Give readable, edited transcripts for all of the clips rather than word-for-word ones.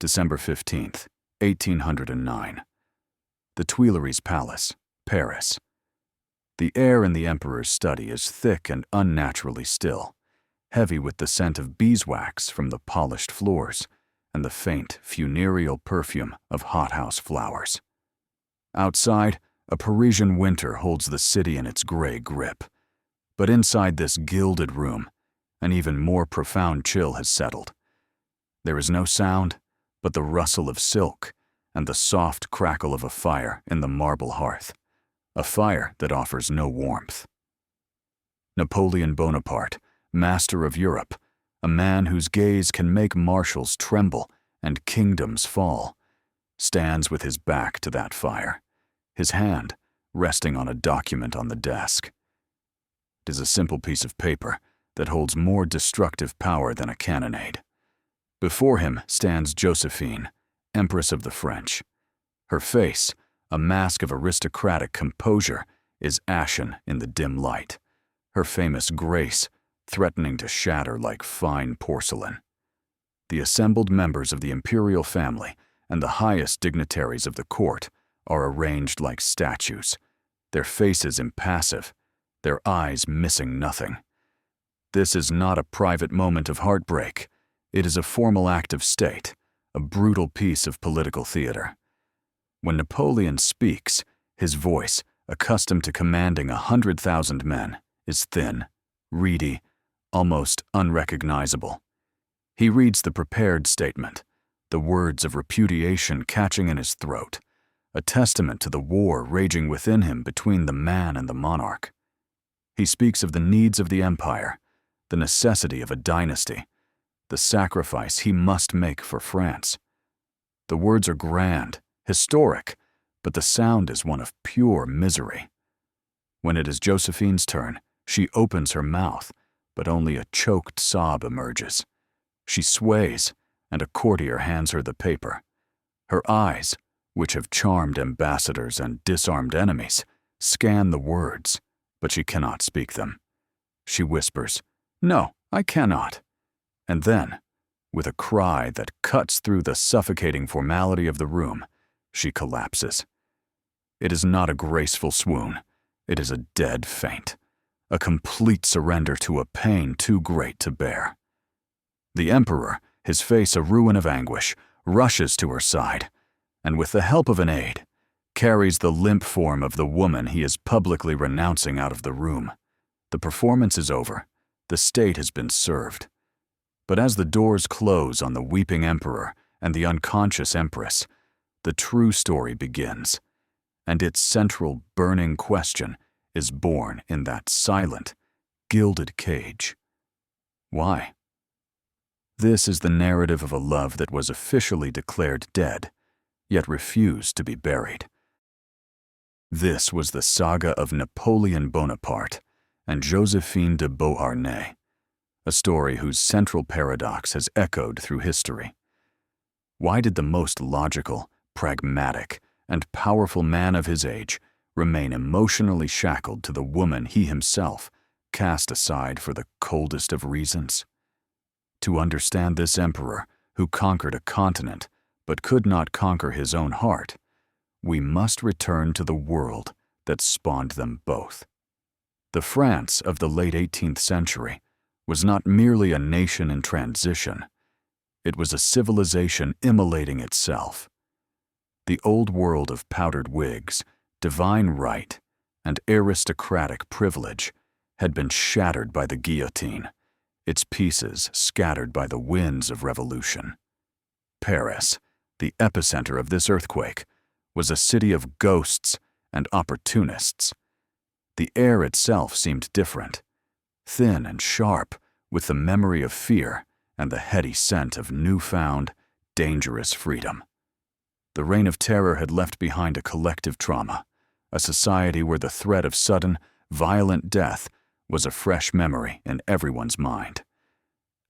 December 15th, 1809. The Tuileries Palace, Paris. The air in the emperor's study is thick and unnaturally still, heavy with the scent of beeswax from the polished floors and the faint, funereal perfume of hothouse flowers. Outside, a Parisian winter holds the city in its gray grip. But inside this gilded room, an even more profound chill has settled. There is no sound but the rustle of silk and the soft crackle of a fire in the marble hearth, a fire that offers no warmth. Napoleon Bonaparte, master of Europe, a man whose gaze can make marshals tremble and kingdoms fall, stands with his back to that fire, his hand resting on a document on the desk. It is a simple piece of paper that holds more destructive power than a cannonade. Before him stands Joséphine, Empress of the French. Her face, a mask of aristocratic composure, is ashen in the dim light, her famous grace threatening to shatter like fine porcelain. The assembled members of the imperial family and the highest dignitaries of the court are arranged like statues, their faces impassive, their eyes missing nothing. This is not a private moment of heartbreak. It is a formal act of state, a brutal piece of political theater. When Napoleon speaks, his voice, accustomed to commanding 100,000 men, is thin, reedy, almost unrecognizable. He reads the prepared statement, the words of repudiation catching in his throat, a testament to the war raging within him between the man and the monarch. He speaks of the needs of the empire, the necessity of a dynasty, the sacrifice he must make for France. The words are grand, historic, but the sound is one of pure misery. When it is Josephine's turn, she opens her mouth, but only a choked sob emerges. She sways, and a courtier hands her the paper. Her eyes, which have charmed ambassadors and disarmed enemies, scan the words, but she cannot speak them. She whispers, "No, I cannot." And then, with a cry that cuts through the suffocating formality of the room, she collapses. It is not a graceful swoon. It is a dead faint, a complete surrender to a pain too great to bear. The emperor, his face a ruin of anguish, rushes to her side, and with the help of an aide, carries the limp form of the woman he is publicly renouncing out of the room. The performance is over. The state has been served. But as the doors close on the weeping emperor and the unconscious empress, the true story begins, and its central burning question is born in that silent, gilded cage. Why? This is the narrative of a love that was officially declared dead, yet refused to be buried. This was the saga of Napoleon Bonaparte and Joséphine de Beauharnais, a story whose central paradox has echoed through history. Why did the most logical, pragmatic, and powerful man of his age remain emotionally shackled to the woman he himself cast aside for the coldest of reasons? To understand this emperor who conquered a continent but could not conquer his own heart, we must return to the world that spawned them both. The France of the late 18th century was not merely a nation in transition. It was a civilization immolating itself. The old world of powdered wigs, divine right, and aristocratic privilege had been shattered by the guillotine, its pieces scattered by the winds of revolution. Paris, the epicenter of this earthquake, was a city of ghosts and opportunists. The air itself seemed different, thin and sharp, with the memory of fear and the heady scent of newfound, dangerous freedom. The Reign of Terror had left behind a collective trauma, a society where the threat of sudden, violent death was a fresh memory in everyone's mind.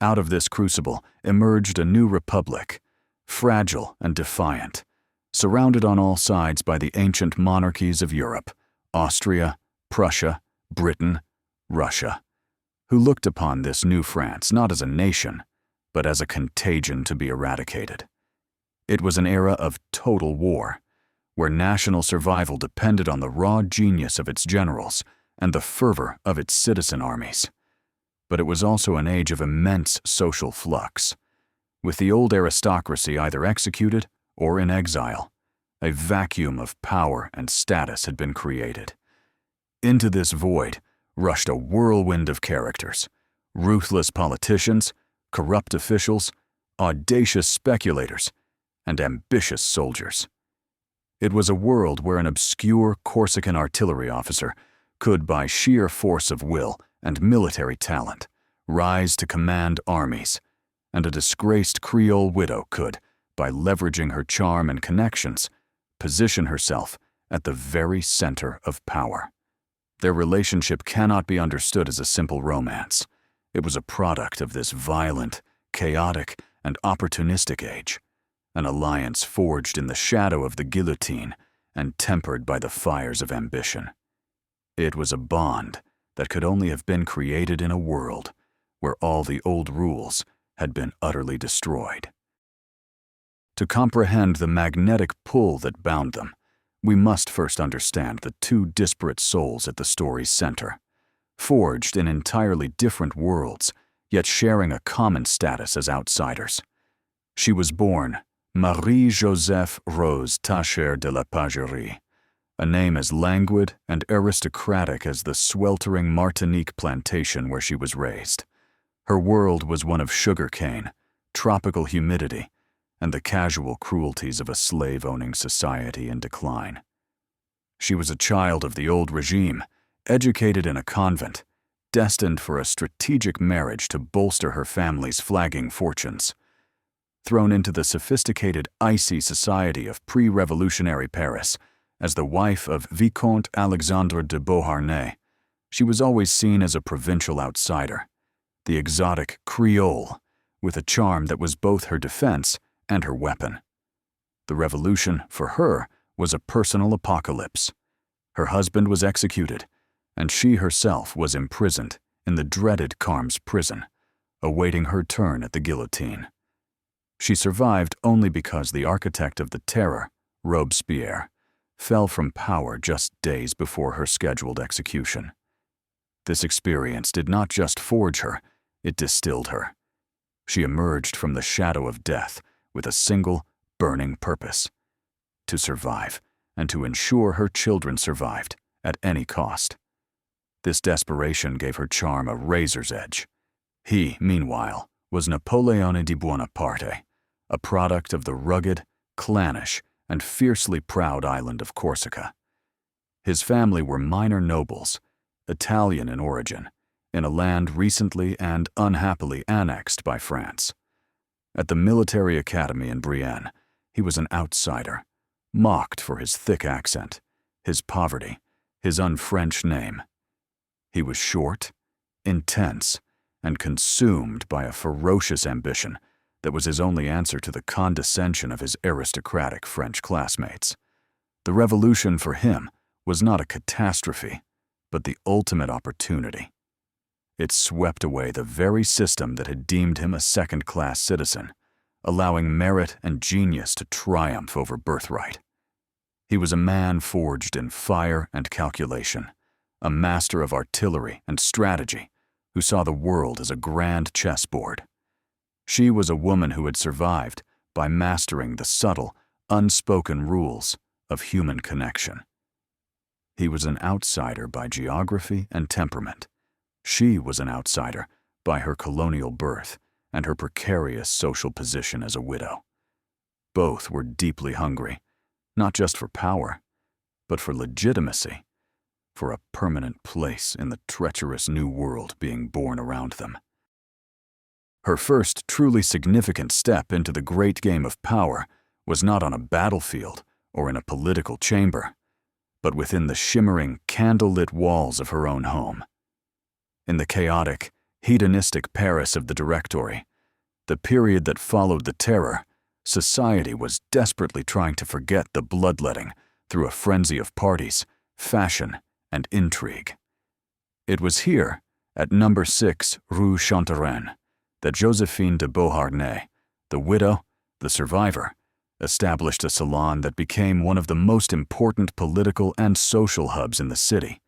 Out of this crucible emerged a new republic, fragile and defiant, surrounded on all sides by the ancient monarchies of Europe, Austria, Prussia, Britain, Russia, who looked upon this new France not as a nation, but as a contagion to be eradicated. It was an era of total war, where national survival depended on the raw genius of its generals and the fervor of its citizen armies. But it was also an age of immense social flux, with the old aristocracy either executed or in exile. A vacuum of power and status had been created. Into this void rushed a whirlwind of characters: ruthless politicians, corrupt officials, audacious speculators, and ambitious soldiers. It was a world where an obscure Corsican artillery officer could, by sheer force of will and military talent, rise to command armies, and a disgraced Creole widow could, by leveraging her charm and connections, position herself at the very center of power. Their relationship cannot be understood as a simple romance. It was a product of this violent, chaotic, and opportunistic age, an alliance forged in the shadow of the guillotine and tempered by the fires of ambition. It was a bond that could only have been created in a world where all the old rules had been utterly destroyed. To comprehend the magnetic pull that bound them, we must first understand the two disparate souls at the story's center, forged in entirely different worlds, yet sharing a common status as outsiders. She was born Marie-Joseph Rose Tacher de la Pagerie, a name as languid and aristocratic as the sweltering Martinique plantation where she was raised. Her world was one of sugarcane, tropical humidity, and the casual cruelties of a slave-owning society in decline. She was a child of the old regime, educated in a convent, destined for a strategic marriage to bolster her family's flagging fortunes. Thrown into the sophisticated, icy society of pre-revolutionary Paris as the wife of Vicomte Alexandre de Beauharnais, she was always seen as a provincial outsider, the exotic Creole, with a charm that was both her defense and her weapon. The revolution, for her, was a personal apocalypse. Her husband was executed, and she herself was imprisoned in the dreaded Carmes prison, awaiting her turn at the guillotine. She survived only because the architect of the terror, Robespierre, fell from power just days before her scheduled execution. This experience did not just forge her, it distilled her. She emerged from the shadow of death with a single, burning purpose: to survive, and to ensure her children survived at any cost. This desperation gave her charm a razor's edge. He, meanwhile, was Napoleon Bonaparte, a product of the rugged, clannish, and fiercely proud island of Corsica. His family were minor nobles, Italian in origin, in a land recently and unhappily annexed by France. At the military academy in Brienne, he was an outsider, mocked for his thick accent, his poverty, his un-French name. He was short, intense, and consumed by a ferocious ambition that was his only answer to the condescension of his aristocratic French classmates. The revolution for him was not a catastrophe, but the ultimate opportunity. It swept away the very system that had deemed him a second-class citizen, allowing merit and genius to triumph over birthright. He was a man forged in fire and calculation, a master of artillery and strategy, who saw the world as a grand chessboard. She was a woman who had survived by mastering the subtle, unspoken rules of human connection. He was an outsider by geography and temperament. She was an outsider by her colonial birth and her precarious social position as a widow. Both were deeply hungry, not just for power, but for legitimacy, for a permanent place in the treacherous new world being born around them. Her first truly significant step into the great game of power was not on a battlefield or in a political chamber, but within the shimmering, candle-lit walls of her own home. In the chaotic, hedonistic Paris of the Directory, the period that followed the terror, society was desperately trying to forget the bloodletting through a frenzy of parties, fashion, and intrigue. It was here, at number 6 Rue Chantereine, that Joséphine de Beauharnais, the widow, the survivor, established a salon that became one of the most important political and social hubs in the city.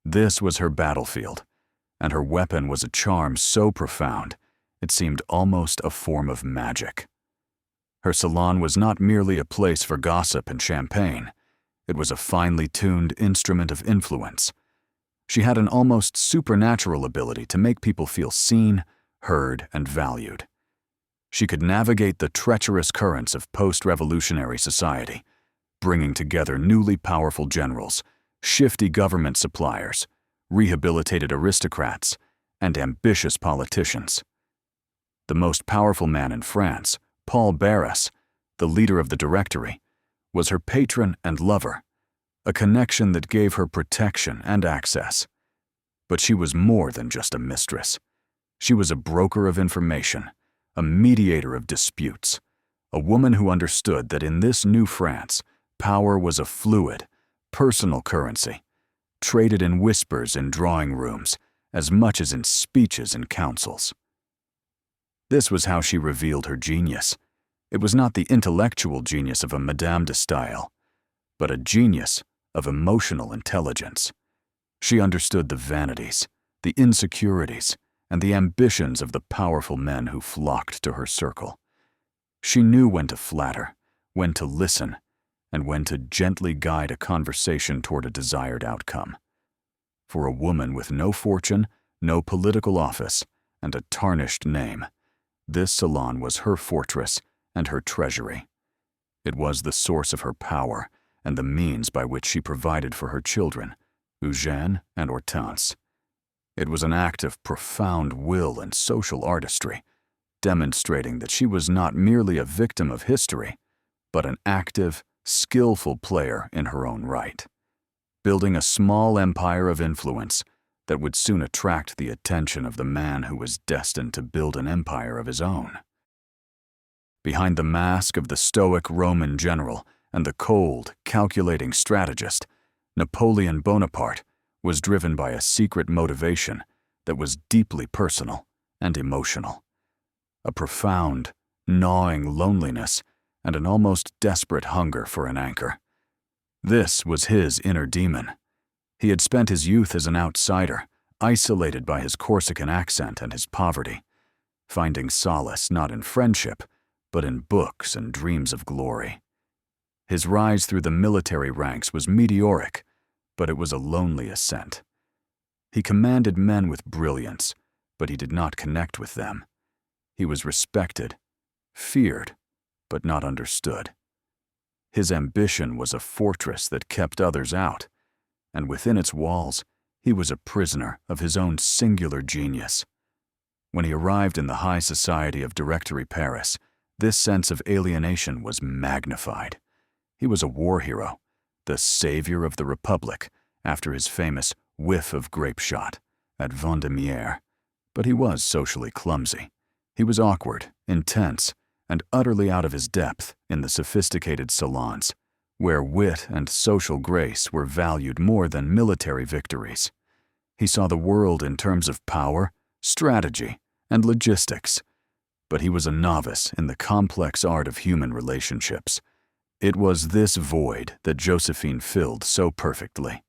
This was her battlefield, and her weapon was a charm so profound it seemed almost a form of magic. Her salon was not merely a place for gossip and champagne. It was a finely tuned instrument of influence. She had an almost supernatural ability to make people feel seen, heard, and valued. She could navigate the treacherous currents of post-revolutionary society, bringing together newly powerful generals, shifty government suppliers, rehabilitated aristocrats, and ambitious politicians. The most powerful man in France, Paul Barras, the leader of the Directory, was her patron and lover, a connection that gave her protection and access. But she was more than just a mistress. She was a broker of information, a mediator of disputes, a woman who understood that in this new France, power was a fluid, personal currency, traded in whispers in drawing rooms as much as in speeches in councils. This was how she revealed her genius. It was not the intellectual genius of a Madame de Staël, but a genius of emotional intelligence. She understood the vanities, the insecurities, and the ambitions of the powerful men who flocked to her circle. She knew when to flatter, when to listen, and when to gently guide a conversation toward a desired outcome. For a woman with no fortune, no political office, and a tarnished name, this salon was her fortress and her treasury. It was the source of her power and the means by which she provided for her children, Eugène and Hortense. It was an act of profound will and social artistry, demonstrating that she was not merely a victim of history, but an active, skillful player in her own right, building a small empire of influence that would soon attract the attention of the man who was destined to build an empire of his own. Behind the mask of the stoic Roman general and the cold, calculating strategist, Napoleon Bonaparte was driven by a secret motivation that was deeply personal and emotional, a profound, gnawing loneliness and an almost desperate hunger for an anchor. This was his inner demon. He had spent his youth as an outsider, isolated by his Corsican accent and his poverty, finding solace not in friendship, but in books and dreams of glory. His rise through the military ranks was meteoric, but it was a lonely ascent. He commanded men with brilliance, but he did not connect with them. He was respected, feared, but not understood. His ambition was a fortress that kept others out, and within its walls, he was a prisoner of his own singular genius. When he arrived in the high society of Directory Paris, this sense of alienation was magnified. He was a war hero, the savior of the Republic, after his famous whiff of grape shot at Vendémiaire. But he was socially clumsy. He was awkward, intense, and utterly out of his depth in the sophisticated salons, where wit and social grace were valued more than military victories. He saw the world in terms of power, strategy, and logistics, but he was a novice in the complex art of human relationships. It was this void that Joséphine filled so perfectly.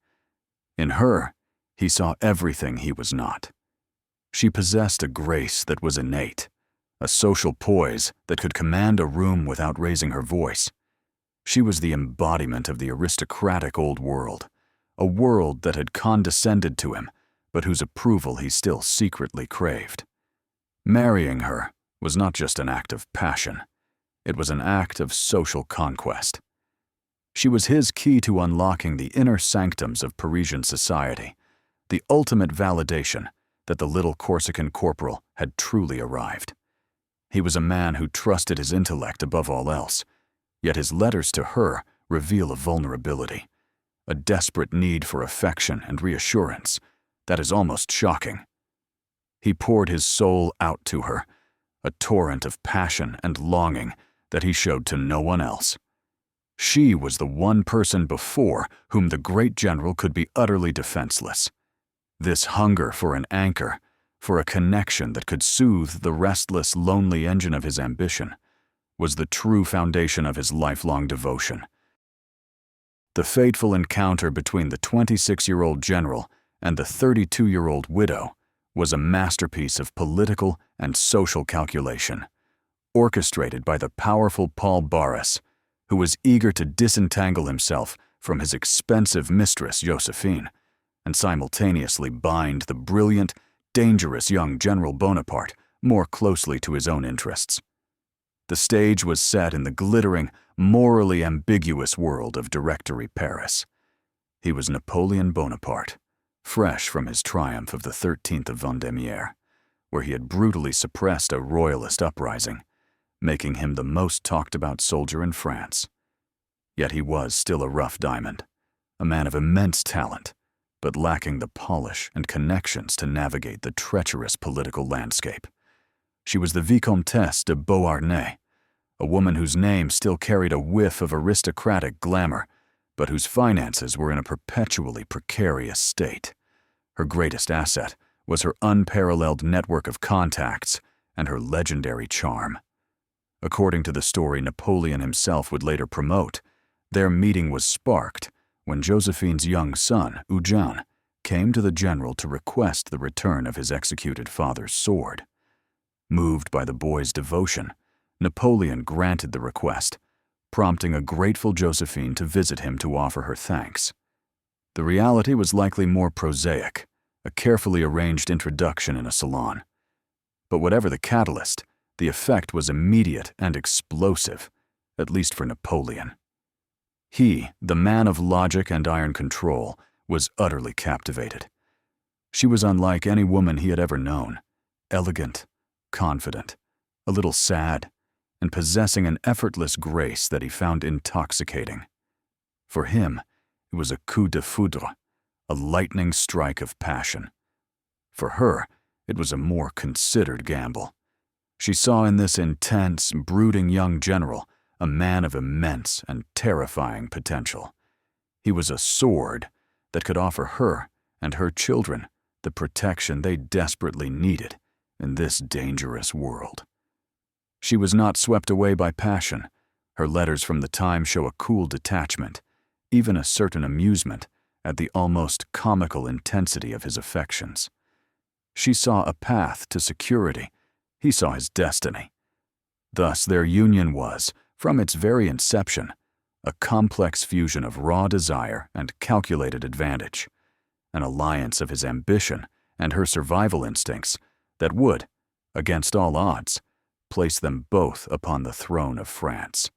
In her, he saw everything he was not. She possessed a grace that was innate, a social poise that could command a room without raising her voice. She was the embodiment of the aristocratic old world, a world that had condescended to him, but whose approval he still secretly craved. Marrying her was not just an act of passion. It was an act of social conquest. She was his key to unlocking the inner sanctums of Parisian society, the ultimate validation that the little Corsican corporal had truly arrived. He was a man who trusted his intellect above all else, yet his letters to her reveal a vulnerability, a desperate need for affection and reassurance that is almost shocking. He poured his soul out to her, a torrent of passion and longing that he showed to no one else. She was the one person before whom the great general could be utterly defenseless. This hunger for an anchor, for a connection that could soothe the restless, lonely engine of his ambition, was the true foundation of his lifelong devotion. The fateful encounter between the 26-year-old general and the 32-year-old widow was a masterpiece of political and social calculation, orchestrated by the powerful Paul Barras, who was eager to disentangle himself from his expensive mistress Joséphine, and simultaneously bind the brilliant, dangerous young General Bonaparte more closely to his own interests. The stage was set in the glittering, morally ambiguous world of Directory Paris. He was Napoleon Bonaparte, fresh from his triumph of the 13th of Vendémiaire, where he had brutally suppressed a royalist uprising, making him the most talked-about soldier in France. Yet he was still a rough diamond, a man of immense talent, but lacking the polish and connections to navigate the treacherous political landscape. She was the Vicomtesse de Beauharnais, a woman whose name still carried a whiff of aristocratic glamour, but whose finances were in a perpetually precarious state. Her greatest asset was her unparalleled network of contacts and her legendary charm. According to the story Napoleon himself would later promote, their meeting was sparked when Josephine's young son, Eugène, came to the general to request the return of his executed father's sword. Moved by the boy's devotion, Napoleon granted the request, prompting a grateful Joséphine to visit him to offer her thanks. The reality was likely more prosaic, a carefully arranged introduction in a salon. But whatever the catalyst, the effect was immediate and explosive, at least for Napoleon. He, the man of logic and iron control, was utterly captivated. She was unlike any woman he had ever known, elegant, confident, a little sad, and possessing an effortless grace that he found intoxicating. For him, it was a coup de foudre, a lightning strike of passion. For her, it was a more considered gamble. She saw in this intense, brooding young general a man of immense and terrifying potential. He was a sword that could offer her and her children the protection they desperately needed in this dangerous world. She was not swept away by passion. Her letters from the time show a cool detachment, even a certain amusement at the almost comical intensity of his affections. She saw a path to security. He saw his destiny. Thus their union was, from its very inception, a complex fusion of raw desire and calculated advantage, an alliance of his ambition and her survival instincts that would, against all odds, place them both upon the throne of France.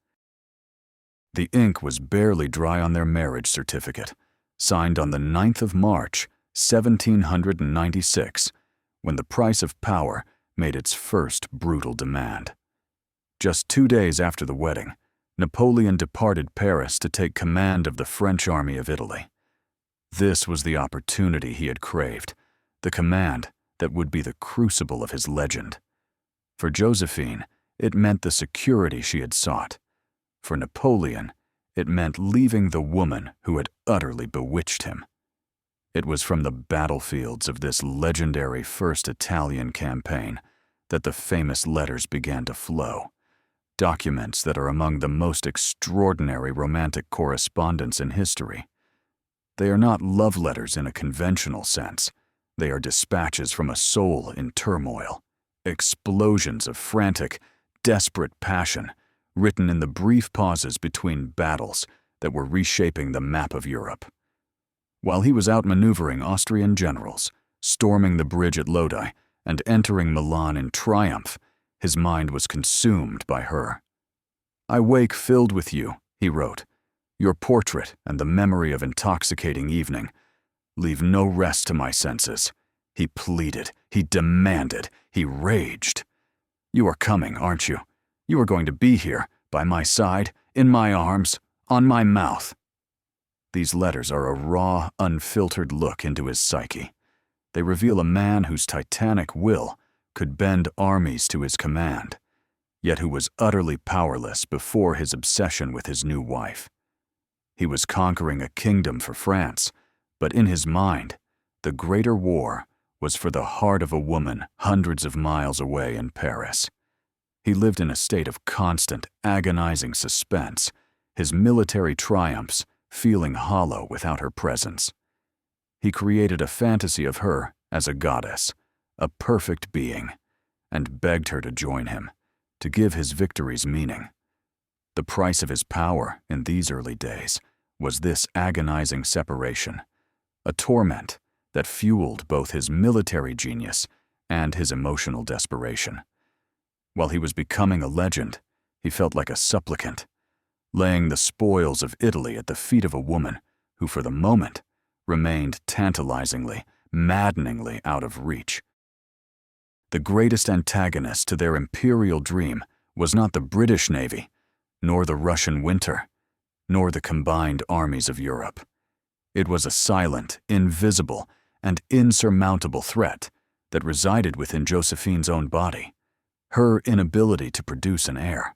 The ink was barely dry on their marriage certificate, signed on the 9th of March, 1796, when the price of power made its first brutal demand. Just 2 days after the wedding, Napoleon departed Paris to take command of the French army of Italy. This was the opportunity he had craved, the command that would be the crucible of his legend. For Joséphine, it meant the security she had sought. For Napoleon, it meant leaving the woman who had utterly bewitched him. It was from the battlefields of this legendary First Italian campaign that the famous letters began to flow, documents that are among the most extraordinary romantic correspondence in history. They are not love letters in a conventional sense. They are dispatches from a soul in turmoil, explosions of frantic, desperate passion, written in the brief pauses between battles that were reshaping the map of Europe. While he was outmaneuvering Austrian generals, storming the bridge at Lodi, and entering Milan in triumph, his mind was consumed by her. "I wake filled with you," he wrote, "your portrait and the memory of intoxicating evening. Leave no rest to my senses." He pleaded, he demanded, he raged. "You are coming, aren't you? You are going to be here, by my side, in my arms, on my mouth." These letters are a raw, unfiltered look into his psyche. They reveal a man whose titanic will could bend armies to his command, yet who was utterly powerless before his obsession with his new wife. He was conquering a kingdom for France, but in his mind, the greater war was for the heart of a woman hundreds of miles away in Paris. He lived in a state of constant, agonizing suspense, his military triumphs feeling hollow without her presence. He created a fantasy of her as a goddess, a perfect being, and begged her to join him, to give his victories meaning. The price of his power in these early days was this agonizing separation, a torment that fueled both his military genius and his emotional desperation. While he was becoming a legend, he felt like a supplicant, laying the spoils of Italy at the feet of a woman who, for the moment, remained tantalizingly, maddeningly out of reach. The greatest antagonist to their imperial dream was not the British Navy, nor the Russian winter, nor the combined armies of Europe. It was a silent, invisible, and insurmountable threat that resided within Josephine's own body, her inability to produce an heir.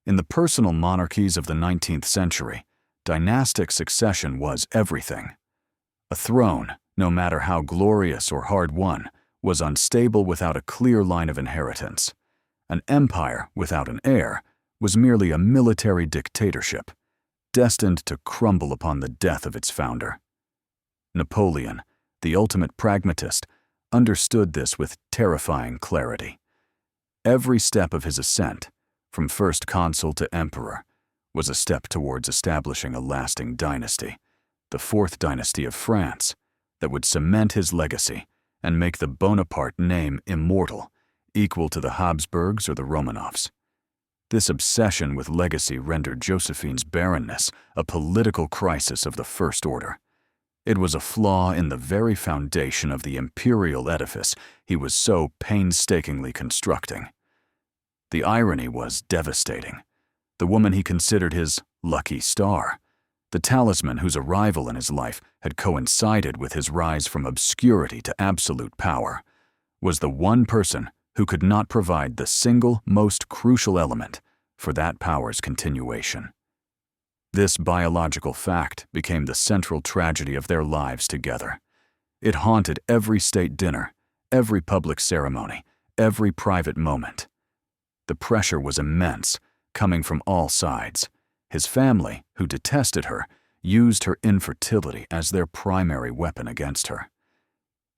In the personal monarchies of the 19th century, dynastic succession was everything. A throne, no matter how glorious or hard-won, was unstable without a clear line of inheritance. An empire without an heir was merely a military dictatorship, destined to crumble upon the death of its founder. Napoleon, the ultimate pragmatist, understood this with terrifying clarity. Every step of his ascent, from first consul to emperor, was a step towards establishing a lasting dynasty, the fourth dynasty of France, that would cement his legacy and make the Bonaparte name immortal, equal to the Habsburgs or the Romanovs. This obsession with legacy rendered Josephine's barrenness a political crisis of the first order. It was a flaw in the very foundation of the imperial edifice he was so painstakingly constructing. The irony was devastating. The woman he considered his lucky star, the talisman whose arrival in his life had coincided with his rise from obscurity to absolute power, was the one person who could not provide the single most crucial element for that power's continuation. This biological fact became the central tragedy of their lives together. It haunted every state dinner, every public ceremony, every private moment. The pressure was immense, coming from all sides. His family, who detested her, used her infertility as their primary weapon against her.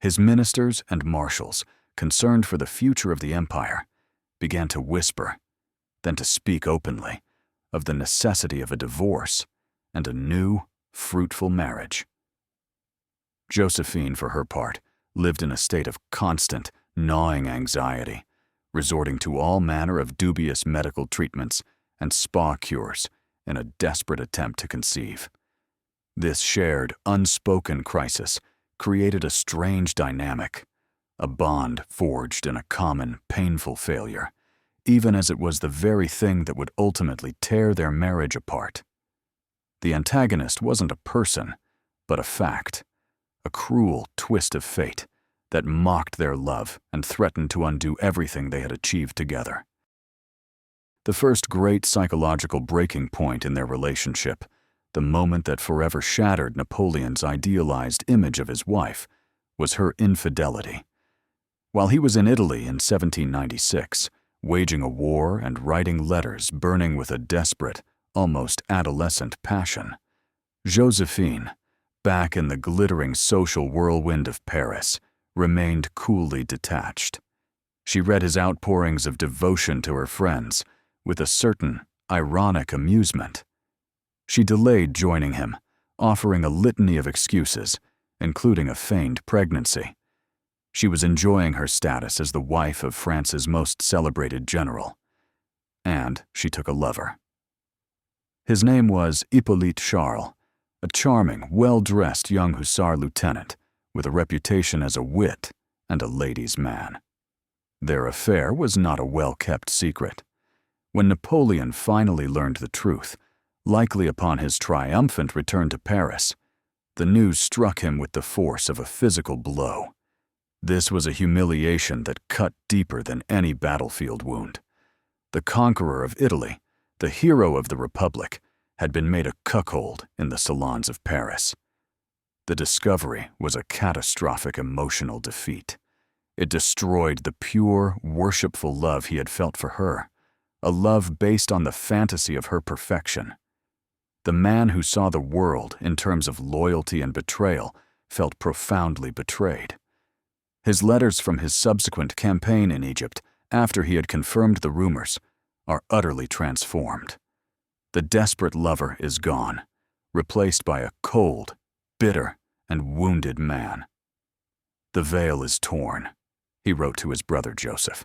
His ministers and marshals, concerned for the future of the empire, began to whisper, then to speak openly, of the necessity of a divorce and a new, fruitful marriage. Josephine, for her part, lived in a state of constant, gnawing anxiety, resorting to all manner of dubious medical treatments and spa cures in a desperate attempt to conceive. This shared, unspoken crisis created a strange dynamic, a bond forged in a common, painful failure, even as it was the very thing that would ultimately tear their marriage apart. The antagonist wasn't a person, but a fact, a cruel twist of fate that mocked their love and threatened to undo everything they had achieved together. The first great psychological breaking point in their relationship, the moment that forever shattered Napoleon's idealized image of his wife, was her infidelity. While he was in Italy in 1796, waging a war and writing letters burning with a desperate, almost adolescent passion, Joséphine, back in the glittering social whirlwind of Paris, remained coolly detached. She read his outpourings of devotion to her friends with a certain ironic amusement. She delayed joining him, offering a litany of excuses, including a feigned pregnancy. She was enjoying her status as the wife of France's most celebrated general. And she took a lover. His name was Hippolyte Charles, a charming, well-dressed young hussar lieutenant with a reputation as a wit and a ladies' man. Their affair was not a well-kept secret. When Napoleon finally learned the truth, likely upon his triumphant return to Paris, the news struck him with the force of a physical blow. This was a humiliation that cut deeper than any battlefield wound. The conqueror of Italy, the hero of the Republic, had been made a cuckold in the salons of Paris. The discovery was a catastrophic emotional defeat. It destroyed the pure, worshipful love he had felt for her, a love based on the fantasy of her perfection. The man who saw the world in terms of loyalty and betrayal felt profoundly betrayed. His letters from his subsequent campaign in Egypt, after he had confirmed the rumors, are utterly transformed. The desperate lover is gone, replaced by a cold, bitter, and wounded man. "The veil is torn," he wrote to his brother Joseph.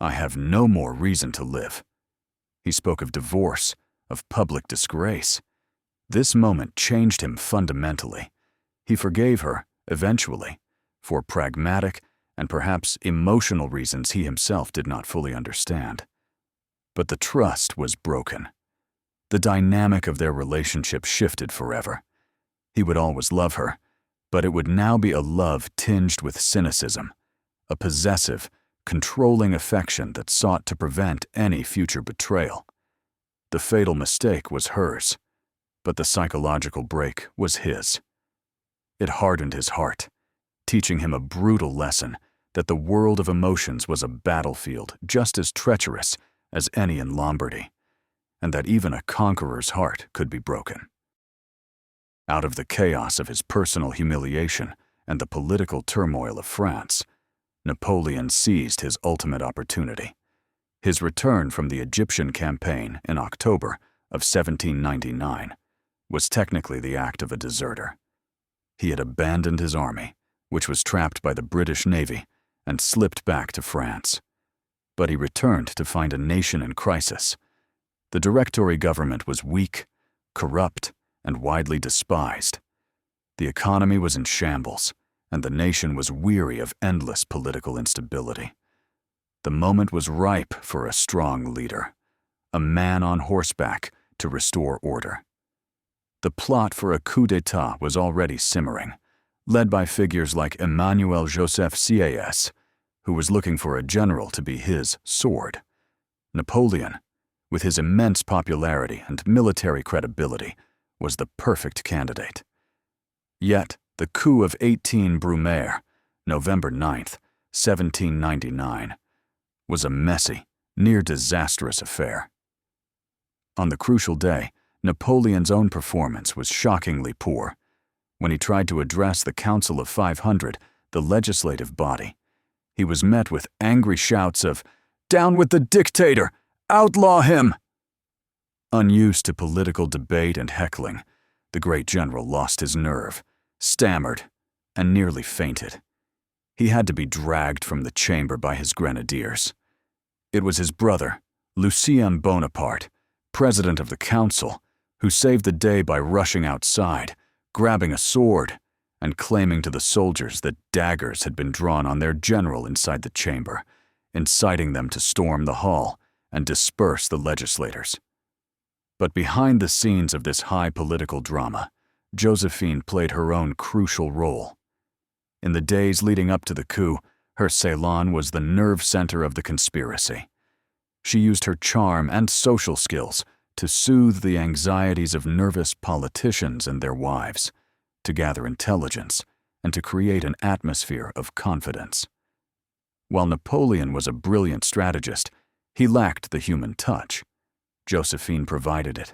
"I have no more reason to live." He spoke of divorce, of public disgrace. This moment changed him fundamentally. He forgave her, eventually, for pragmatic and perhaps emotional reasons he himself did not fully understand. But the trust was broken. The dynamic of their relationship shifted forever. He would always love her, but it would now be a love tinged with cynicism, a possessive, controlling affection that sought to prevent any future betrayal. The fatal mistake was hers, but the psychological break was his. It hardened his heart, teaching him a brutal lesson that the world of emotions was a battlefield just as treacherous as any in Lombardy, and that even a conqueror's heart could be broken. Out of the chaos of his personal humiliation and the political turmoil of France, Napoleon seized his ultimate opportunity. His return from the Egyptian campaign in October of 1799 was technically the act of a deserter. He had abandoned his army, which was trapped by the British Navy, and slipped back to France. But he returned to find a nation in crisis. The Directory government was weak, corrupt, and widely despised. The economy was in shambles, and the nation was weary of endless political instability. The moment was ripe for a strong leader, a man on horseback to restore order. The plot for a coup d'état was already simmering, led by figures like Emmanuel Joseph Sieyès, who was looking for a general to be his sword. Napoleon, with his immense popularity and military credibility, was the perfect candidate. Yet, the coup of 18 Brumaire, November 9th, 1799, was a messy, near-disastrous affair. On the crucial day, Napoleon's own performance was shockingly poor. When he tried to address the Council of 500, the legislative body, he was met with angry shouts of, "Down with the dictator! Outlaw him!" Unused to political debate and heckling, the great general lost his nerve, stammered, and nearly fainted. He had to be dragged from the chamber by his grenadiers. It was his brother, Lucien Bonaparte, president of the council, who saved the day by rushing outside, grabbing a sword, and claiming to the soldiers that daggers had been drawn on their general inside the chamber, inciting them to storm the hall and disperse the legislators. But behind the scenes of this high political drama, Josephine played her own crucial role. In the days leading up to the coup, her salon was the nerve center of the conspiracy. She used her charm and social skills to soothe the anxieties of nervous politicians and their wives, to gather intelligence, and to create an atmosphere of confidence. While Napoleon was a brilliant strategist, he lacked the human touch. Josephine provided it.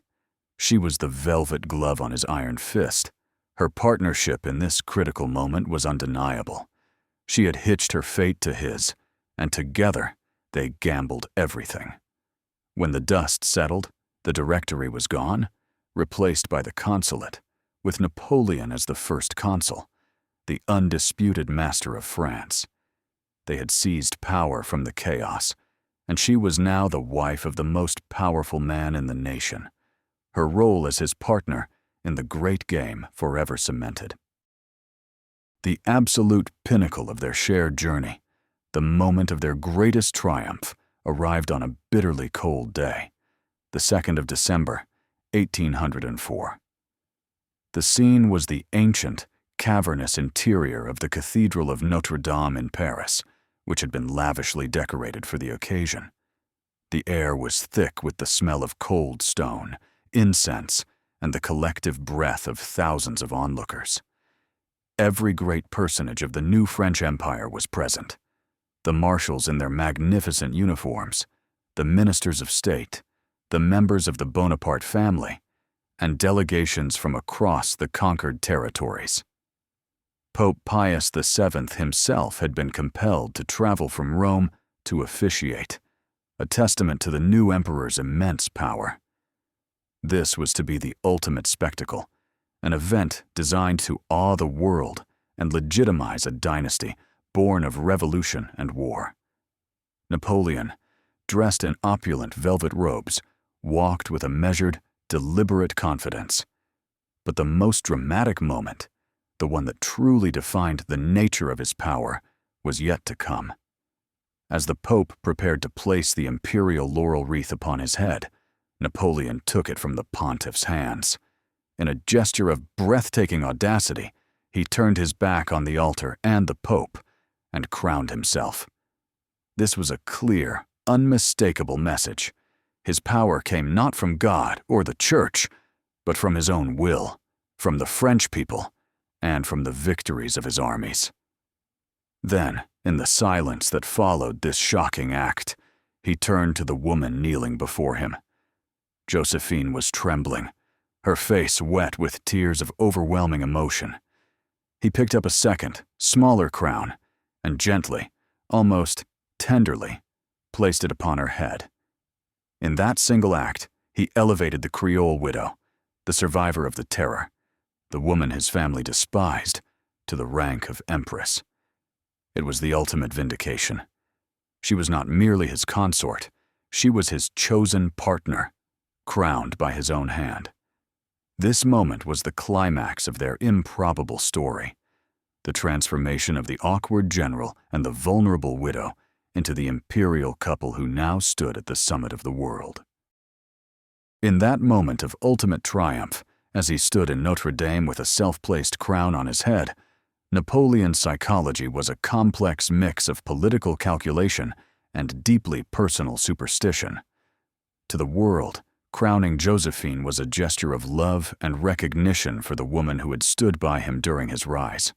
She was the velvet glove on his iron fist. Her partnership in this critical moment was undeniable. She had hitched her fate to his, and together they gambled everything. When the dust settled, the Directory was gone, replaced by the consulate, with Napoleon as the first consul, the undisputed master of France. They had seized power from the chaos, and she was now the wife of the most powerful man in the nation, her role as his partner in the great game forever cemented. The absolute pinnacle of their shared journey, the moment of their greatest triumph, arrived on a bitterly cold day, the 2nd of December, 1804. The scene was the ancient, cavernous interior of the Cathedral of Notre Dame in Paris, which had been lavishly decorated for the occasion. The air was thick with the smell of cold stone, incense, and the collective breath of thousands of onlookers. Every great personage of the new French Empire was present. the marshals in their magnificent uniforms, the ministers of state, the members of the Bonaparte family, and delegations from across the conquered territories. Pope Pius VII himself had been compelled to travel from Rome to officiate, a testament to the new emperor's immense power. This was to be the ultimate spectacle, an event designed to awe the world and legitimize a dynasty born of revolution and war. Napoleon, dressed in opulent velvet robes, walked with a measured, deliberate confidence. But the most dramatic moment, the one that truly defined the nature of his power, was yet to come. As the Pope prepared to place the imperial laurel wreath upon his head, Napoleon took it from the pontiff's hands. In a gesture of breathtaking audacity, he turned his back on the altar and the Pope and crowned himself. This was a clear, unmistakable message. His power came not from God or the Church, but from his own will, from the French people, and from the victories of his armies. Then, in the silence that followed this shocking act, he turned to the woman kneeling before him. Joséphine was trembling, her face wet with tears of overwhelming emotion. He picked up a second, smaller crown, and gently, almost tenderly, placed it upon her head. In that single act, he elevated the Creole widow, the survivor of the Terror, the woman his family despised, to the rank of Empress. It was the ultimate vindication. She was not merely his consort, she was his chosen partner, crowned by his own hand. This moment was the climax of their improbable story, the transformation of the awkward general and the vulnerable widow into the imperial couple who now stood at the summit of the world. In that moment of ultimate triumph, as he stood in Notre Dame with a self-placed crown on his head, Napoleon's psychology was a complex mix of political calculation and deeply personal superstition. To the world, crowning Joséphine was a gesture of love and recognition for the woman who had stood by him during his rise.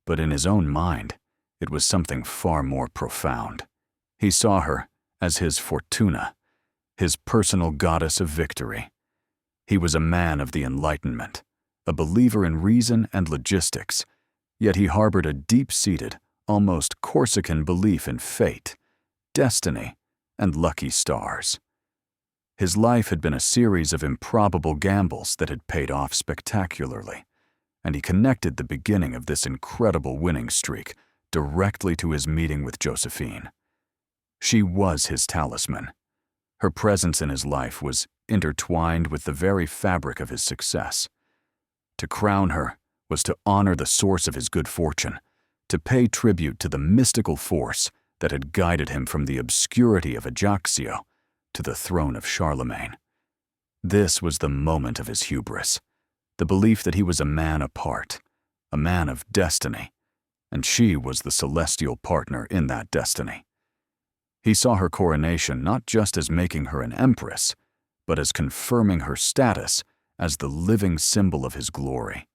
But in his own mind, it was something far more profound. He saw her as his Fortuna, his personal goddess of victory. He was a man of the Enlightenment, a believer in reason and logistics, yet he harbored a deep-seated, almost Corsican belief in fate, destiny, and lucky stars. His life had been a series of improbable gambles that had paid off spectacularly, and he connected the beginning of this incredible winning streak directly to his meeting with Joséphine. She was his talisman. Her presence in his life was intertwined with the very fabric of his success. To crown her was to honor the source of his good fortune, to pay tribute to the mystical force that had guided him from the obscurity of Ajaccio to the throne of Charlemagne. This was the moment of his hubris, the belief that he was a man apart, a man of destiny, and she was the celestial partner in that destiny. He saw her coronation not just as making her an empress, but as confirming her status as the living symbol of his glory.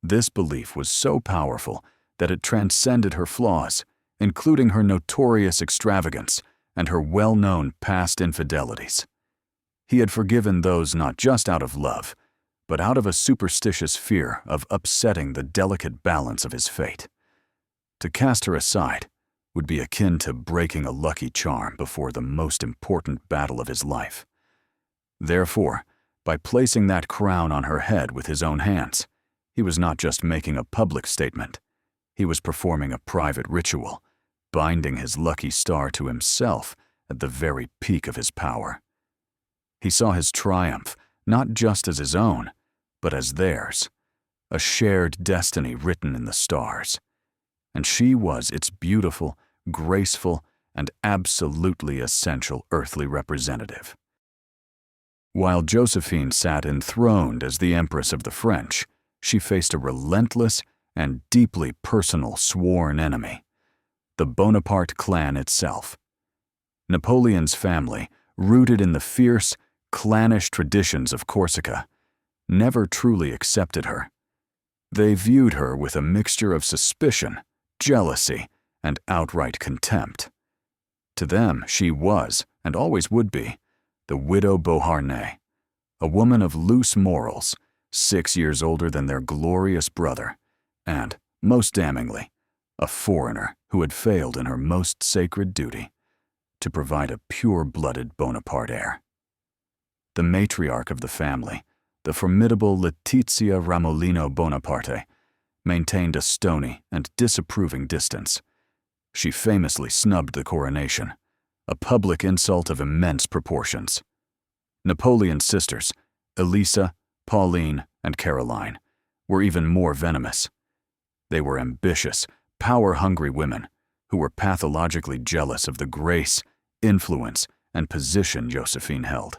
This belief was so powerful that it transcended her flaws, including her notorious extravagance and her well-known past infidelities. He had forgiven those not just out of love, but out of a superstitious fear of upsetting the delicate balance of his fate. To cast her aside would be akin to breaking a lucky charm before the most important battle of his life. Therefore, by placing that crown on her head with his own hands, he was not just making a public statement, he was performing a private ritual, binding his lucky star to himself at the very peak of his power. He saw his triumph not just as his own, but as theirs, a shared destiny written in the stars. And she was its beautiful, graceful, and absolutely essential earthly representative. While Joséphine sat enthroned as the Empress of the French, she faced a relentless and deeply personal sworn enemy, the Bonaparte clan itself. Napoleon's family, rooted in the fierce, clannish traditions of Corsica, never truly accepted her. They viewed her with a mixture of suspicion, jealousy, and outright contempt. To them, she was, and always would be, the widow Beauharnais, a woman of loose morals, 6 years older than their glorious brother, and, most damningly, a foreigner who had failed in her most sacred duty, to provide a pure-blooded Bonaparte heir. The matriarch of the family, the formidable Letizia Ramolino Bonaparte, maintained a stony and disapproving distance. She famously snubbed the coronation, a public insult of immense proportions. Napoleon's sisters, Elisa, Pauline, and Caroline, were even more venomous. They were ambitious, power-hungry women who were pathologically jealous of the grace, influence, and position Joséphine held.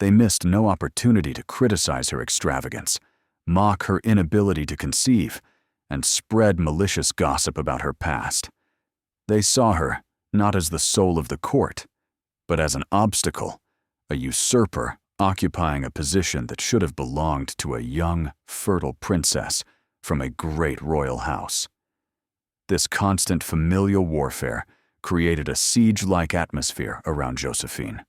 They missed no opportunity to criticize her extravagance, mock her inability to conceive, and spread malicious gossip about her past. They saw her not as the soul of the court, but as an obstacle, a usurper occupying a position that should have belonged to a young, fertile princess from a great royal house. This constant familial warfare created a siege-like atmosphere around Joséphine.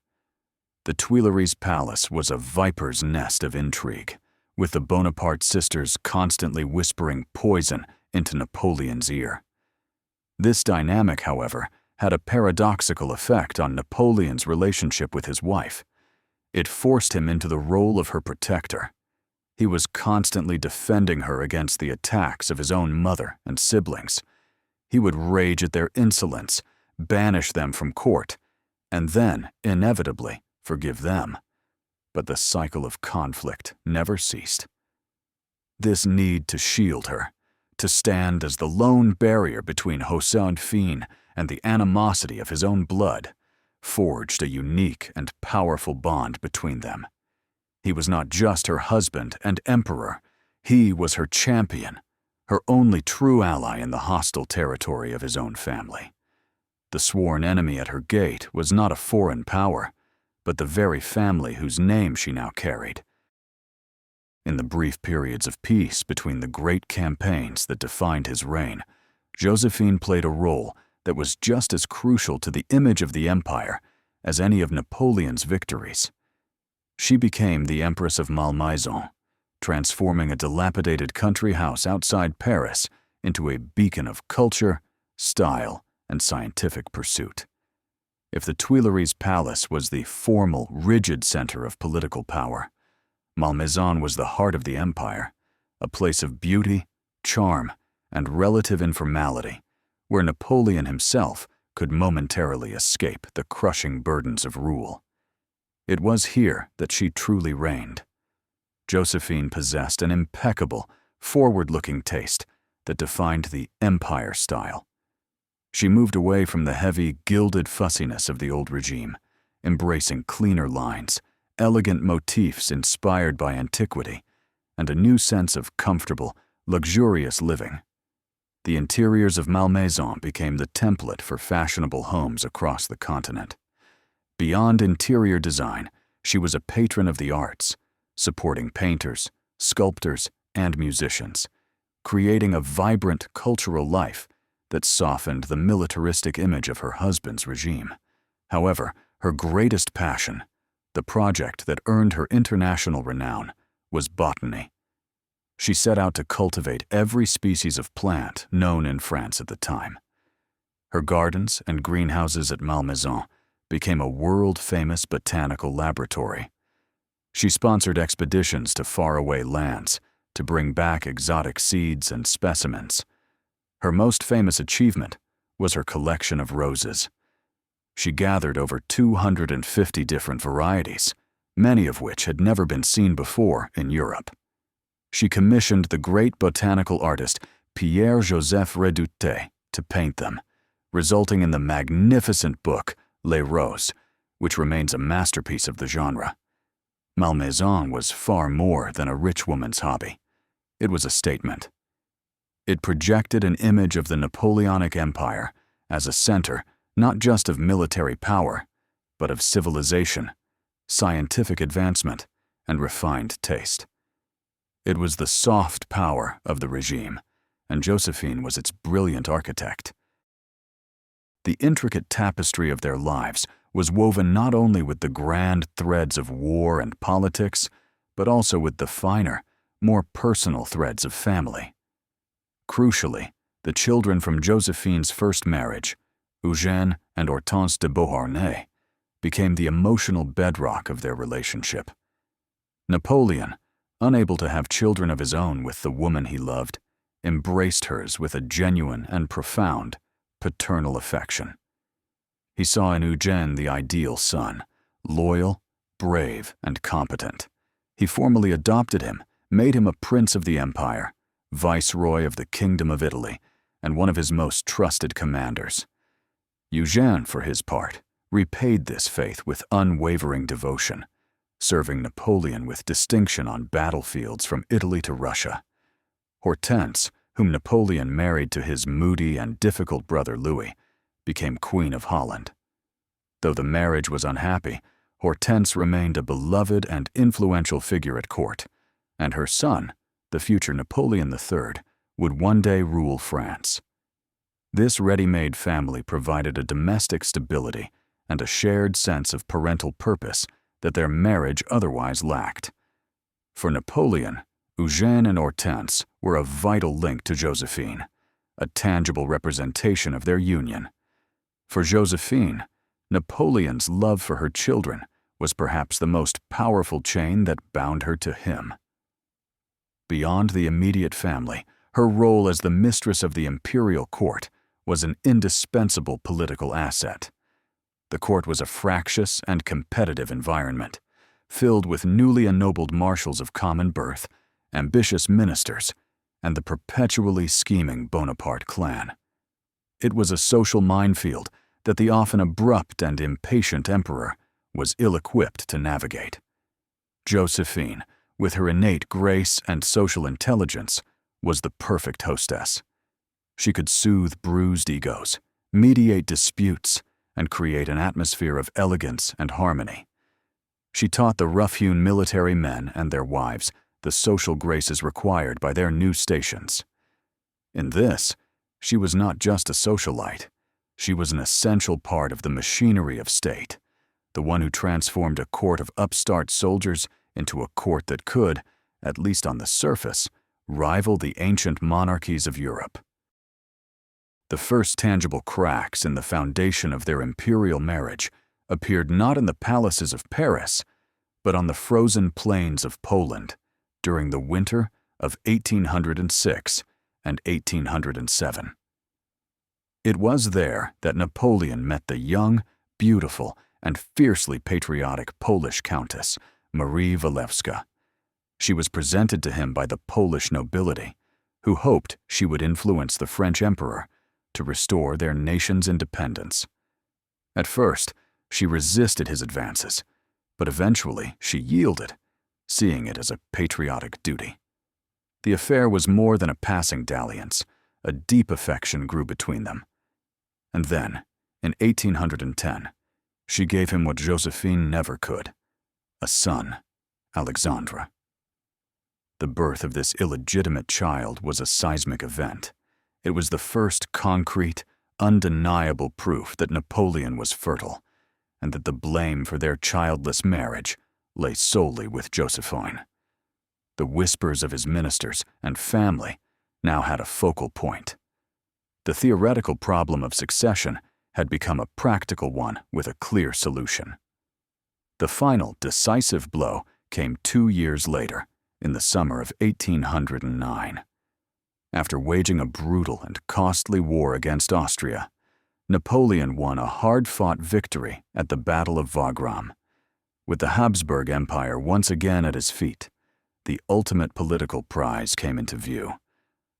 The Tuileries Palace was a viper's nest of intrigue, with the Bonaparte sisters constantly whispering poison into Napoleon's ear. This dynamic, however, had a paradoxical effect on Napoleon's relationship with his wife. It forced him into the role of her protector. He was constantly defending her against the attacks of his own mother and siblings. He would rage at their insolence, banish them from court, and then, inevitably, forgive them. But the cycle of conflict never ceased. This need to shield her, to stand as the lone barrier between Joséphine and the animosity of his own blood, forged a unique and powerful bond between them. He was not just her husband and emperor, he was her champion, her only true ally in the hostile territory of his own family. The sworn enemy at her gate was not a foreign power, but the very family whose name she now carried. In the brief periods of peace between the great campaigns that defined his reign, Joséphine played a role that was just as crucial to the image of the empire as any of Napoleon's victories. She became the Empress of Malmaison, transforming a dilapidated country house outside Paris into a beacon of culture, style, and scientific pursuit. If the Tuileries Palace was the formal, rigid center of political power, Malmaison was the heart of the empire, a place of beauty, charm, and relative informality, where Napoleon himself could momentarily escape the crushing burdens of rule. It was here that she truly reigned. Joséphine possessed an impeccable, forward-looking taste that defined the empire style. She moved away from the heavy, gilded fussiness of the old regime, embracing cleaner lines, elegant motifs inspired by antiquity, and a new sense of comfortable, luxurious living. The interiors of Malmaison became the template for fashionable homes across the continent. Beyond interior design, she was a patron of the arts, supporting painters, sculptors, and musicians, creating a vibrant cultural life that softened the militaristic image of her husband's regime. However, her greatest passion, the project that earned her international renown, was botany. She set out to cultivate every species of plant known in France at the time. Her gardens and greenhouses at Malmaison became a world-famous botanical laboratory. She sponsored expeditions to faraway lands to bring back exotic seeds and specimens. Her most famous achievement was her collection of roses. She gathered over 250 different varieties, many of which had never been seen before in Europe. She commissioned the great botanical artist Pierre-Joseph Redoute to paint them, resulting in the magnificent book Les Roses, which remains a masterpiece of the genre. Malmaison was far more than a rich woman's hobby. It was a statement. It projected an image of the Napoleonic Empire as a center not just of military power, but of civilization, scientific advancement, and refined taste. It was the soft power of the regime, and Joséphine was its brilliant architect. The intricate tapestry of their lives was woven not only with the grand threads of war and politics, but also with the finer, more personal threads of family. Crucially, the children from Josephine's first marriage, Eugène and Hortense de Beauharnais, became the emotional bedrock of their relationship. Napoleon, unable to have children of his own with the woman he loved, embraced hers with a genuine and profound paternal affection. He saw in Eugène the ideal son, loyal, brave, and competent. He formally adopted him, made him a prince of the empire, viceroy of the Kingdom of Italy, and one of his most trusted commanders. Eugène, for his part, repaid this faith with unwavering devotion, serving Napoleon with distinction on battlefields from Italy to Russia. Hortense, whom Napoleon married to his moody and difficult brother Louis, became Queen of Holland. Though the marriage was unhappy, Hortense remained a beloved and influential figure at court, and her son, the future Napoleon III, would one day rule France. This ready-made family provided a domestic stability and a shared sense of parental purpose that their marriage otherwise lacked. For Napoleon, Eugène and Hortense were a vital link to Joséphine, a tangible representation of their union. For Joséphine, Napoleon's love for her children was perhaps the most powerful chain that bound her to him. Beyond the immediate family, her role as the mistress of the imperial court was an indispensable political asset. The court was a fractious and competitive environment, filled with newly ennobled marshals of common birth, ambitious ministers, and the perpetually scheming Bonaparte clan. It was a social minefield that the often abrupt and impatient emperor was ill-equipped to navigate. Joséphine, with her innate grace and social intelligence, was the perfect hostess. She could soothe bruised egos, mediate disputes, and create an atmosphere of elegance and harmony. She taught the rough-hewn military men and their wives the social graces required by their new stations. In this, she was not just a socialite. She was an essential part of the machinery of state, the one who transformed a court of upstart soldiers into a court that could, at least on the surface, rival the ancient monarchies of Europe. The first tangible cracks in the foundation of their imperial marriage appeared not in the palaces of Paris, but on the frozen plains of Poland during the winter of 1806 and 1807. It was there that Napoleon met the young, beautiful, and fiercely patriotic Polish countess, Marie Walewska. She was presented to him by the Polish nobility, who hoped she would influence the French emperor to restore their nation's independence. At first, she resisted his advances, but eventually she yielded, seeing it as a patriotic duty. The affair was more than a passing dalliance. A deep affection grew between them. And then, in 1810, she gave him what Joséphine never could, a son, Alexandre. The birth of this illegitimate child was a seismic event. It was the first concrete, undeniable proof that Napoleon was fertile, and that the blame for their childless marriage lay solely with Joséphine. The whispers of his ministers and family now had a focal point. The theoretical problem of succession had become a practical one with a clear solution. The final, decisive blow came 2 years later, in the summer of 1809. After waging a brutal and costly war against Austria, Napoleon won a hard-fought victory at the Battle of Wagram. With the Habsburg Empire once again at his feet, the ultimate political prize came into view: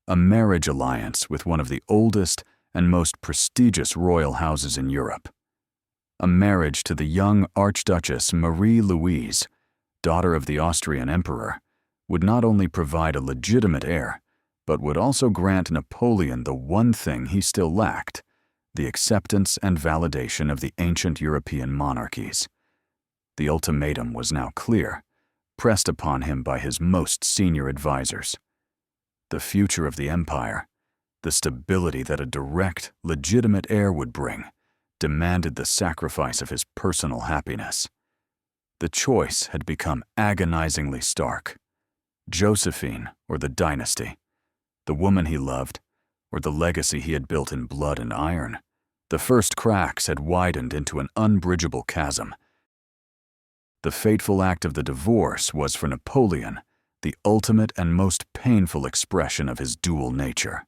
a marriage alliance with one of the oldest and most prestigious royal houses in Europe. A marriage to the young Archduchess Marie-Louise, daughter of the Austrian emperor, would not only provide a legitimate heir, but would also grant Napoleon the one thing he still lacked: the acceptance and validation of the ancient European monarchies. The ultimatum was now clear, pressed upon him by his most senior advisors. The future of the empire, the stability that a direct, legitimate heir would bring, demanded the sacrifice of his personal happiness. The choice had become agonizingly stark. Josephine or the dynasty, the woman he loved, or the legacy he had built in blood and iron. The first cracks had widened into an unbridgeable chasm. The fateful act of the divorce was for Napoleon the ultimate and most painful expression of his dual nature.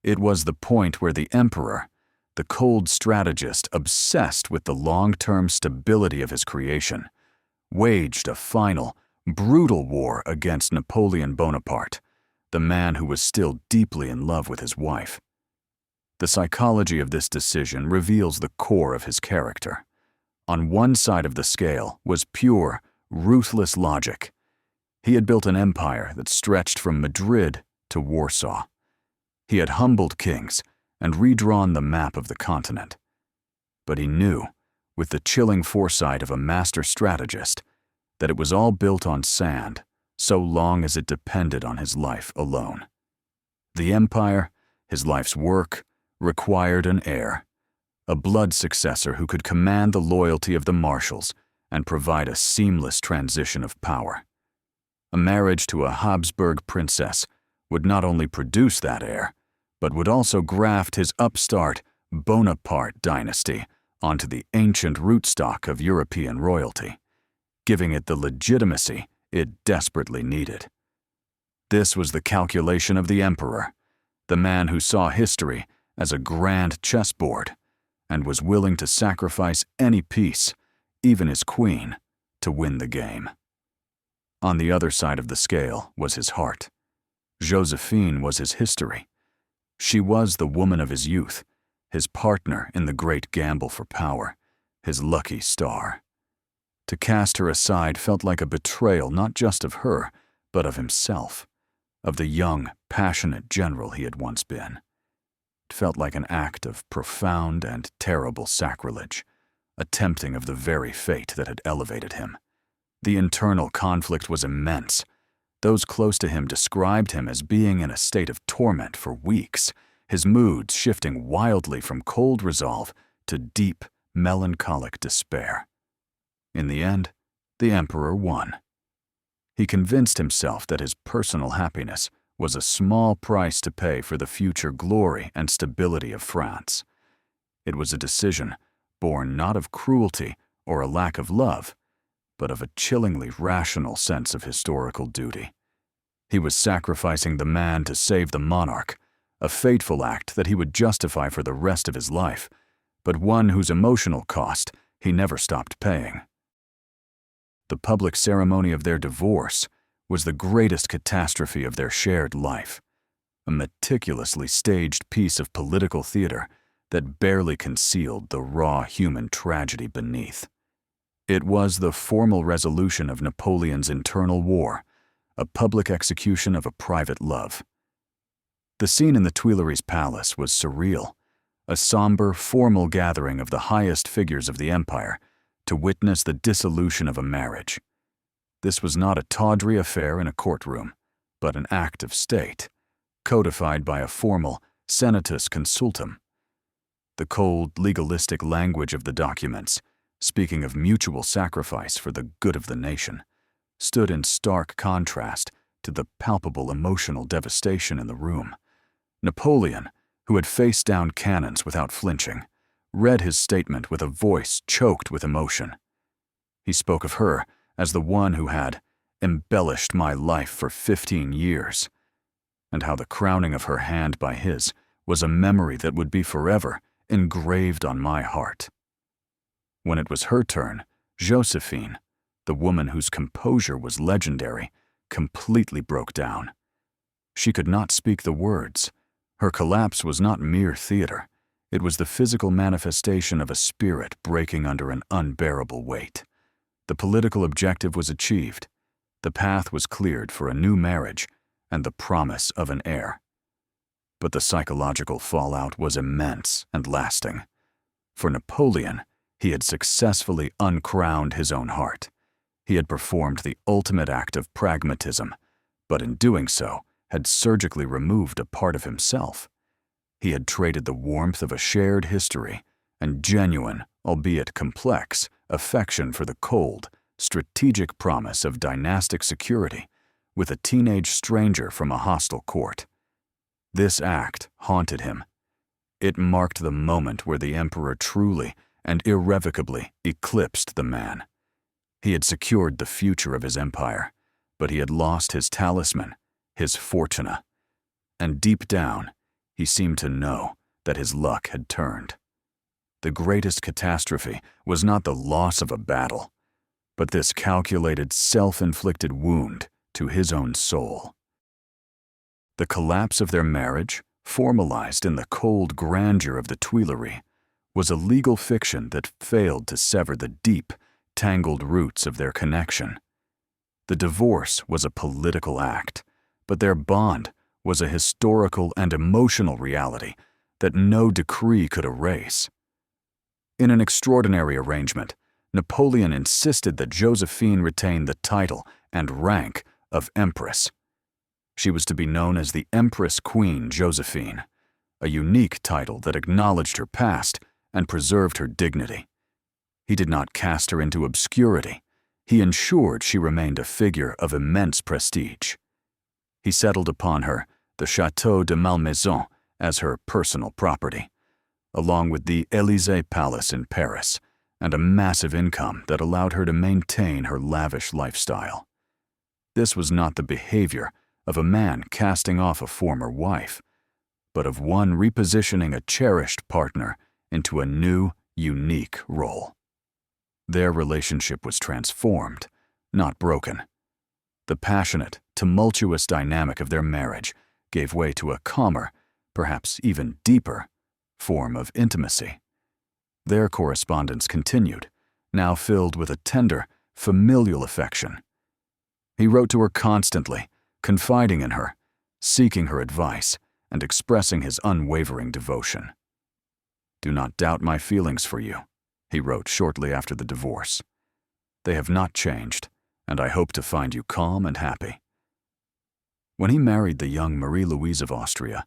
It was the point where the emperor, the cold strategist obsessed with the long-term stability of his creation, waged a final, brutal war against Napoleon Bonaparte, the man who was still deeply in love with his wife. The psychology of this decision reveals the core of his character. On one side of the scale was pure, ruthless logic. He had built an empire that stretched from Madrid to Warsaw. He had humbled kings and redrawn the map of the continent. But he knew, with the chilling foresight of a master strategist, that it was all built on sand, so long as it depended on his life alone. The empire, his life's work, required an heir, a blood successor who could command the loyalty of the marshals and provide a seamless transition of power. A marriage to a Habsburg princess would not only produce that heir, but would also graft his upstart Bonaparte dynasty onto the ancient rootstock of European royalty, giving it the legitimacy it desperately needed. This was the calculation of the emperor, the man who saw history as a grand chessboard and was willing to sacrifice any piece, even his queen, to win the game. On the other side of the scale was his heart. Joséphine was his history. She was the woman of his youth, his partner in the great gamble for power, his lucky star. To cast her aside felt like a betrayal not just of her, but of himself, of the young, passionate general he had once been. It felt like an act of profound and terrible sacrilege, a tempting of the very fate that had elevated him. The internal conflict was immense. Those close to him described him as being in a state of torment for weeks, his moods shifting wildly from cold resolve to deep, melancholic despair. In the end, the emperor won. He convinced himself that his personal happiness was a small price to pay for the future glory and stability of France. It was a decision born not of cruelty or a lack of love, but of a chillingly rational sense of historical duty. He was sacrificing the man to save the monarch, a fateful act that he would justify for the rest of his life, but one whose emotional cost he never stopped paying. The public ceremony of their divorce was the greatest catastrophe of their shared life, a meticulously staged piece of political theater that barely concealed the raw human tragedy beneath. It was the formal resolution of Napoleon's internal war, a public execution of a private love. The scene in the Tuileries Palace was surreal, a somber, formal gathering of the highest figures of the empire to witness the dissolution of a marriage. This was not a tawdry affair in a courtroom, but an act of state, codified by a formal senatus consultum. The cold, legalistic language of the documents, speaking of mutual sacrifice for the good of the nation, stood in stark contrast to the palpable emotional devastation in the room. Napoleon, who had faced down cannons without flinching, read his statement with a voice choked with emotion. He spoke of her as the one who had embellished my life for 15 years, and how the crowning of her hand by his was a memory that would be forever engraved on my heart. When it was her turn, Joséphine, the woman whose composure was legendary, completely broke down. She could not speak the words. Her collapse was not mere theater. It was the physical manifestation of a spirit breaking under an unbearable weight. The political objective was achieved. The path was cleared for a new marriage and the promise of an heir. But the psychological fallout was immense and lasting. For Napoleon, he had successfully uncrowned his own heart. He had performed the ultimate act of pragmatism, but in doing so, had surgically removed a part of himself. He had traded the warmth of a shared history and genuine, albeit complex, affection for the cold, strategic promise of dynastic security with a teenage stranger from a hostile court. This act haunted him. It marked the moment where the emperor truly and irrevocably eclipsed the man. He had secured the future of his empire, but he had lost his talisman, his fortuna. And deep down, he seemed to know that his luck had turned. The greatest catastrophe was not the loss of a battle, but this calculated, self-inflicted wound to his own soul. The collapse of their marriage, formalized in the cold grandeur of the Tuileries, was a legal fiction that failed to sever the deep, tangled roots of their connection. The divorce was a political act, but their bond was a historical and emotional reality that no decree could erase. In an extraordinary arrangement, Napoleon insisted that Joséphine retain the title and rank of Empress. She was to be known as the Empress Queen Joséphine, a unique title that acknowledged her past and preserved her dignity. He did not cast her into obscurity. He ensured she remained a figure of immense prestige. He settled upon her the Château de Malmaison as her personal property, along with the Élysée Palace in Paris, and a massive income that allowed her to maintain her lavish lifestyle. This was not the behavior of a man casting off a former wife, but of one repositioning a cherished partner into a new, unique role. Their relationship was transformed, not broken. The passionate, tumultuous dynamic of their marriage gave way to a calmer, perhaps even deeper, form of intimacy. Their correspondence continued, now filled with a tender, familial affection. He wrote to her constantly, confiding in her, seeking her advice, and expressing his unwavering devotion. "Do not doubt my feelings for you," he wrote shortly after the divorce. "They have not changed, and I hope to find you calm and happy." When he married the young Marie-Louise of Austria,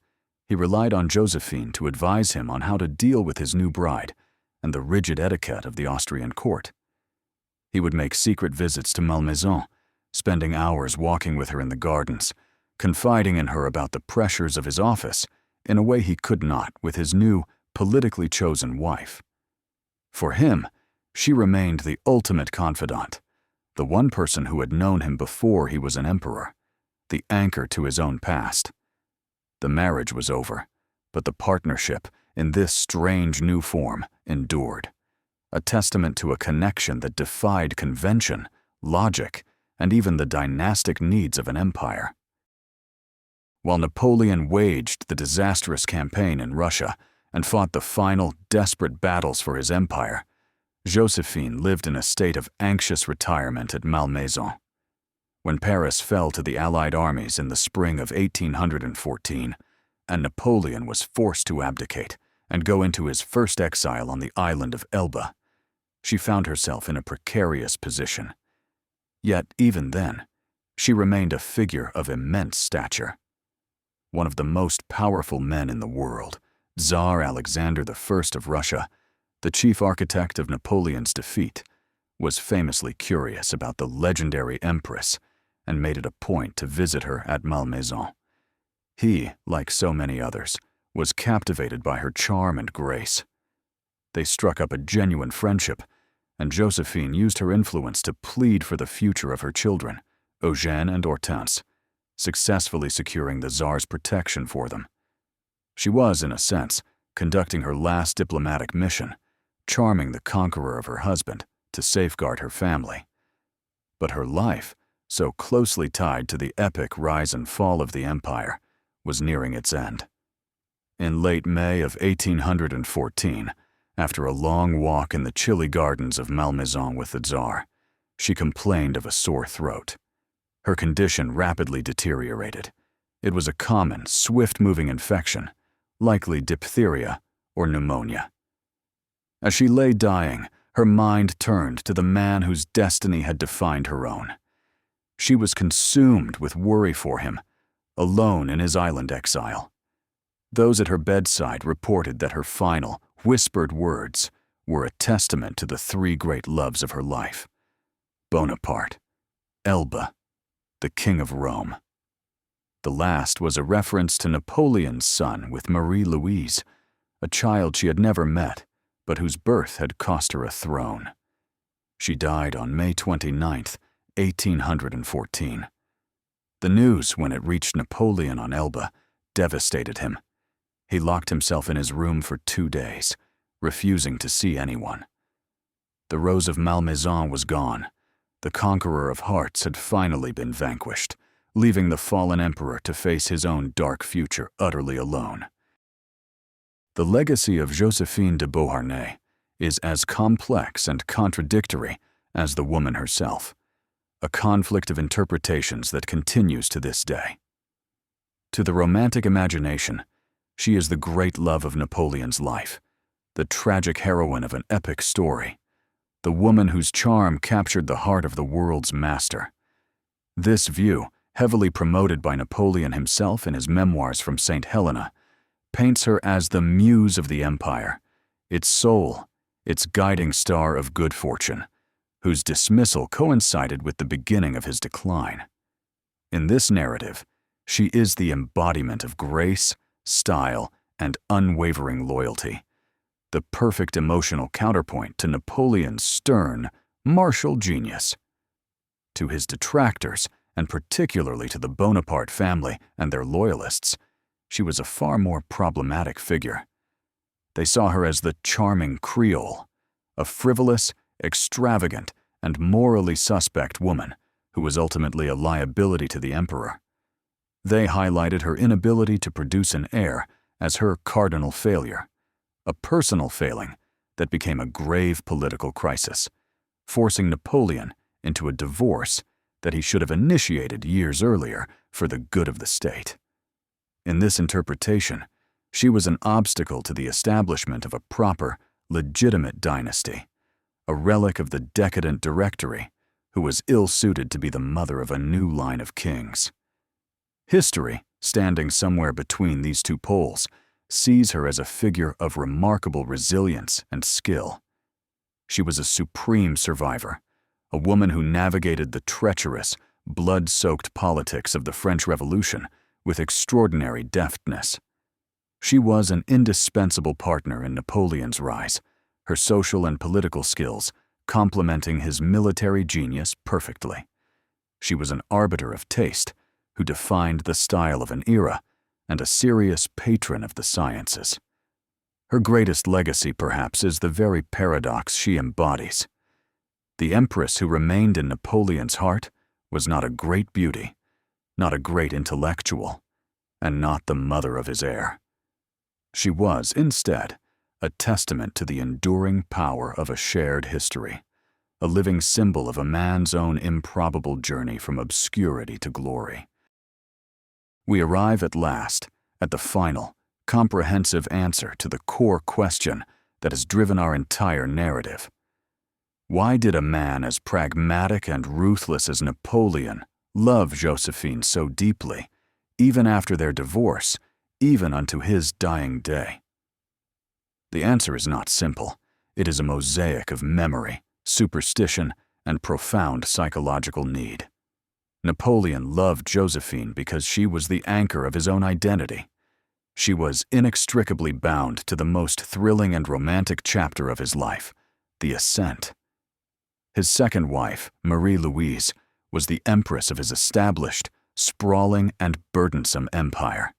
he relied on Joséphine to advise him on how to deal with his new bride and the rigid etiquette of the Austrian court. He would make secret visits to Malmaison, spending hours walking with her in the gardens, confiding in her about the pressures of his office in a way he could not with his new, politically chosen wife. For him, she remained the ultimate confidant, the one person who had known him before he was an emperor, the anchor to his own past. The marriage was over, but the partnership, in this strange new form, endured, a testament to a connection that defied convention, logic, and even the dynastic needs of an empire. While Napoleon waged the disastrous campaign in Russia and fought the final, desperate battles for his empire, Joséphine lived in a state of anxious retirement at Malmaison. When Paris fell to the Allied armies in the spring of 1814, and Napoleon was forced to abdicate and go into his first exile on the island of Elba, she found herself in a precarious position. Yet, even then, she remained a figure of immense stature. One of the most powerful men in the world, Tsar Alexander I of Russia, the chief architect of Napoleon's defeat, was famously curious about the legendary Empress and made it a point to visit her at Malmaison. He, like so many others, was captivated by her charm and grace. They struck up a genuine friendship, and Joséphine used her influence to plead for the future of her children, Eugène and Hortense, successfully securing the Tsar's protection for them. She was, in a sense, conducting her last diplomatic mission, charming the conqueror of her husband to safeguard her family. But her life, so closely tied to the epic rise and fall of the empire, was nearing its end. In late May of 1814, after a long walk in the chilly gardens of Malmaison with the Tsar, she complained of a sore throat. Her condition rapidly deteriorated. It was a common, swift-moving infection, likely diphtheria or pneumonia. As she lay dying, her mind turned to the man whose destiny had defined her own. She was consumed with worry for him, alone in his island exile. Those at her bedside reported that her final, whispered words were a testament to the three great loves of her life: Bonaparte, Elba, the King of Rome. The last was a reference to Napoleon's son with Marie-Louise, a child she had never met, but whose birth had cost her a throne. She died on May 29, 1814. The news, when it reached Napoleon on Elba, devastated him. He locked himself in his room for 2 days, refusing to see anyone. The Rose of Malmaison was gone. The conqueror of hearts had finally been vanquished, leaving the fallen emperor to face his own dark future utterly alone. The legacy of Joséphine de Beauharnais is as complex and contradictory as the woman herself, a conflict of interpretations that continues to this day. To the romantic imagination, she is the great love of Napoleon's life, the tragic heroine of an epic story, the woman whose charm captured the heart of the world's master. This view, heavily promoted by Napoleon himself in his memoirs from St. Helena, paints her as the muse of the empire, its soul, its guiding star of good fortune, whose dismissal coincided with the beginning of his decline. In this narrative, she is the embodiment of grace, style, and unwavering loyalty, the perfect emotional counterpoint to Napoleon's stern, martial genius. To his detractors, and particularly to the Bonaparte family and their loyalists, she was a far more problematic figure. They saw her as the charming Creole, a frivolous, extravagant, and morally suspect woman who was ultimately a liability to the emperor. They highlighted her inability to produce an heir as her cardinal failure, a personal failing that became a grave political crisis, forcing Napoleon into a divorce that he should have initiated years earlier for the good of the state. In this interpretation, she was an obstacle to the establishment of a proper, legitimate dynasty, a relic of the decadent Directory who was ill-suited to be the mother of a new line of kings. History, standing somewhere between these two poles, sees her as a figure of remarkable resilience and skill. She was a supreme survivor, a woman who navigated the treacherous, blood-soaked politics of the French Revolution with extraordinary deftness. She was an indispensable partner in Napoleon's rise, her social and political skills complementing his military genius perfectly. She was an arbiter of taste who defined the style of an era and a serious patron of the sciences. Her greatest legacy, perhaps, is the very paradox she embodies. The Empress who remained in Napoleon's heart was not a great beauty, not a great intellectual, and not the mother of his heir. She was, instead, a testament to the enduring power of a shared history, a living symbol of a man's own improbable journey from obscurity to glory. We arrive at last at the final, comprehensive answer to the core question that has driven our entire narrative. Why did a man as pragmatic and ruthless as Napoleon love Josephine so deeply, even after their divorce, even unto his dying day? The answer is not simple. It is a mosaic of memory, superstition, and profound psychological need. Napoleon loved Josephine because she was the anchor of his own identity. She was inextricably bound to the most thrilling and romantic chapter of his life, the ascent. His second wife, Marie-Louise, was the empress of his established, sprawling, and burdensome empire.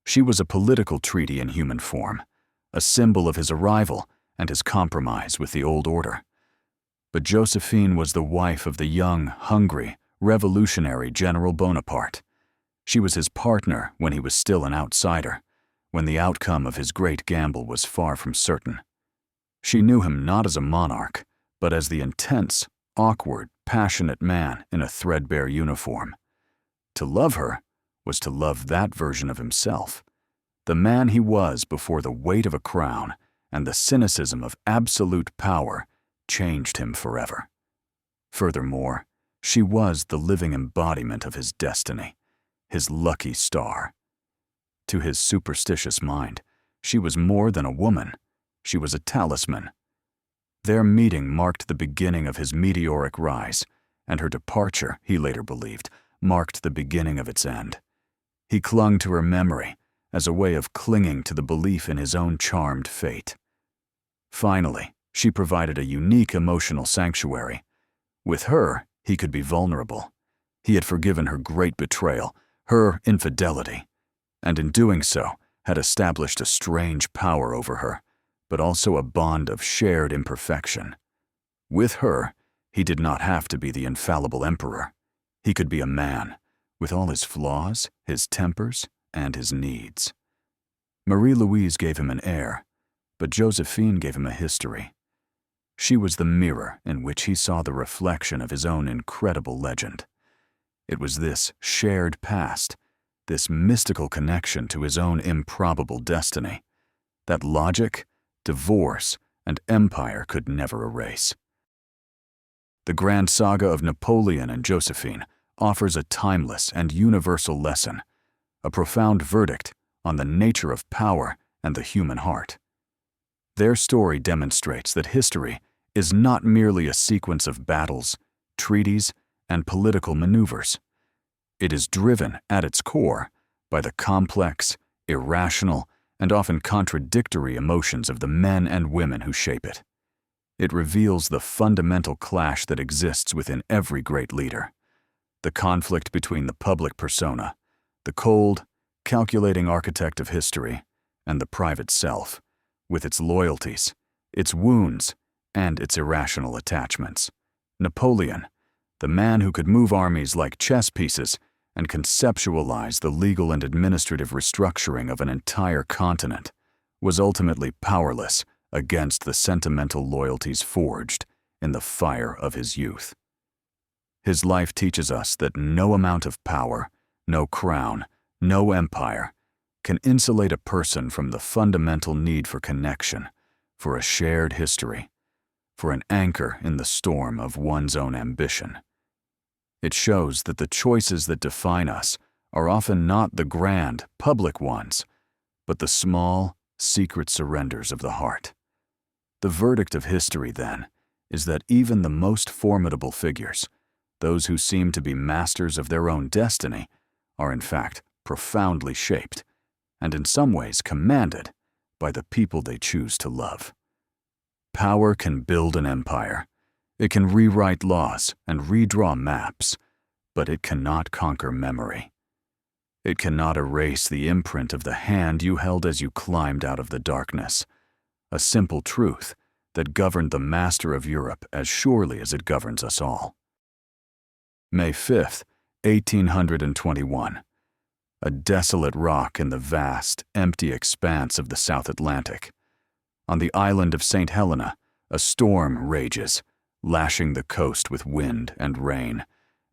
She was a political treaty in human form, a symbol of his arrival and his compromise with the old order. But Josephine was the wife of the young, hungry, revolutionary General Bonaparte. She was his partner when he was still an outsider, when the outcome of his great gamble was far from certain. She knew him not as a monarch, but as the intense, awkward, passionate man in a threadbare uniform. To love her was to love that version of himself, the man he was before the weight of a crown and the cynicism of absolute power changed him forever. Furthermore, she was the living embodiment of his destiny, his lucky star. To his superstitious mind, she was more than a woman. She was a talisman. Their meeting marked the beginning of his meteoric rise, and her departure, he later believed, marked the beginning of its end. He clung to her memory as a way of clinging to the belief in his own charmed fate. Finally, she provided a unique emotional sanctuary. With her, he could be vulnerable. He had forgiven her great betrayal, her infidelity, and in doing so, had established a strange power over her, but also a bond of shared imperfection. With her, he did not have to be the infallible emperor. He could be a man, with all his flaws, his tempers, and his needs. Marie-Louise gave him an heir, but Joséphine gave him a history. She was the mirror in which he saw the reflection of his own incredible legend. It was this shared past, this mystical connection to his own improbable destiny, that logic, divorce, and empire could never erase. The grand saga of Napoleon and Joséphine offers a timeless and universal lesson, a profound verdict on the nature of power and the human heart. Their story demonstrates that history is not merely a sequence of battles, treaties, and political maneuvers. It is driven, at its core, by the complex, irrational, and often contradictory emotions of the men and women who shape it. It reveals the fundamental clash that exists within every great leader, the conflict between the public persona, the cold, calculating architect of history, and the private self, with its loyalties, its wounds, and its irrational attachments. Napoleon, the man who could move armies like chess pieces and conceptualize the legal and administrative restructuring of an entire continent, was ultimately powerless against the sentimental loyalties forged in the fire of his youth. His life teaches us that no amount of power, no crown, no empire can insulate a person from the fundamental need for connection, for a shared history, for an anchor in the storm of one's own ambition. It shows that the choices that define us are often not the grand, public ones, but the small, secret surrenders of the heart. The verdict of history, then, is that even the most formidable figures, those who seem to be masters of their own destiny, are in fact profoundly shaped, and in some ways commanded, by the people they choose to love. Power can build an empire. It can rewrite laws and redraw maps, but it cannot conquer memory. It cannot erase the imprint of the hand you held as you climbed out of the darkness, a simple truth that governed the master of Europe as surely as it governs us all. May 5th, 1821. A desolate rock in the vast, empty expanse of the South Atlantic. On the island of St. Helena, a storm rages, lashing the coast with wind and rain,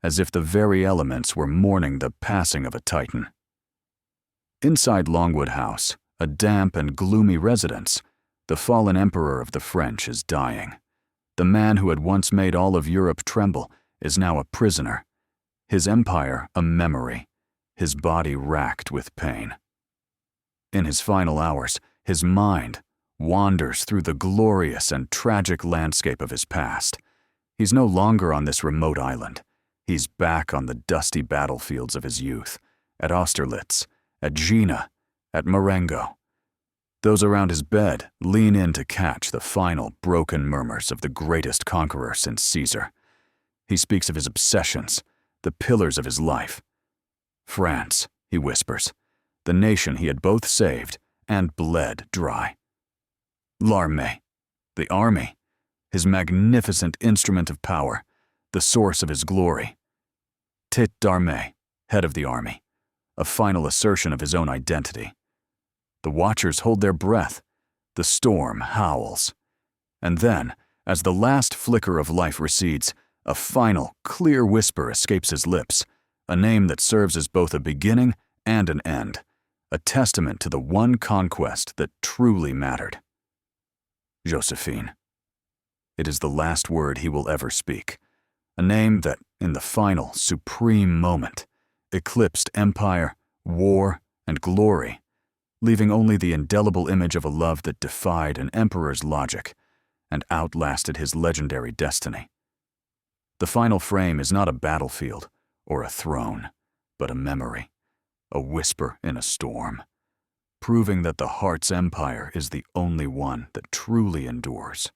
as if the very elements were mourning the passing of a titan. Inside Longwood House, a damp and gloomy residence, the fallen emperor of the French is dying. The man who had once made all of Europe tremble is now a prisoner, his empire a memory, his body racked with pain. In his final hours, his mind wanders through the glorious and tragic landscape of his past. He's no longer on this remote island. He's back on the dusty battlefields of his youth, at Austerlitz, at Jena, at Marengo. Those around his bed lean in to catch the final broken murmurs of the greatest conqueror since Caesar. He speaks of his obsessions, the pillars of his life. France, he whispers, the nation he had both saved and bled dry. L'armée, the army, his magnificent instrument of power, the source of his glory. Tête d'armée, head of the army, a final assertion of his own identity. The watchers hold their breath. The storm howls. And then, as the last flicker of life recedes, a final, clear whisper escapes his lips, a name that serves as both a beginning and an end, a testament to the one conquest that truly mattered. Joséphine. It is the last word he will ever speak, a name that, in the final, supreme moment, eclipsed empire, war, and glory, leaving only the indelible image of a love that defied an emperor's logic and outlasted his legendary destiny. The final frame is not a battlefield or a throne, but a memory, a whisper in a storm, proving that the heart's empire is the only one that truly endures.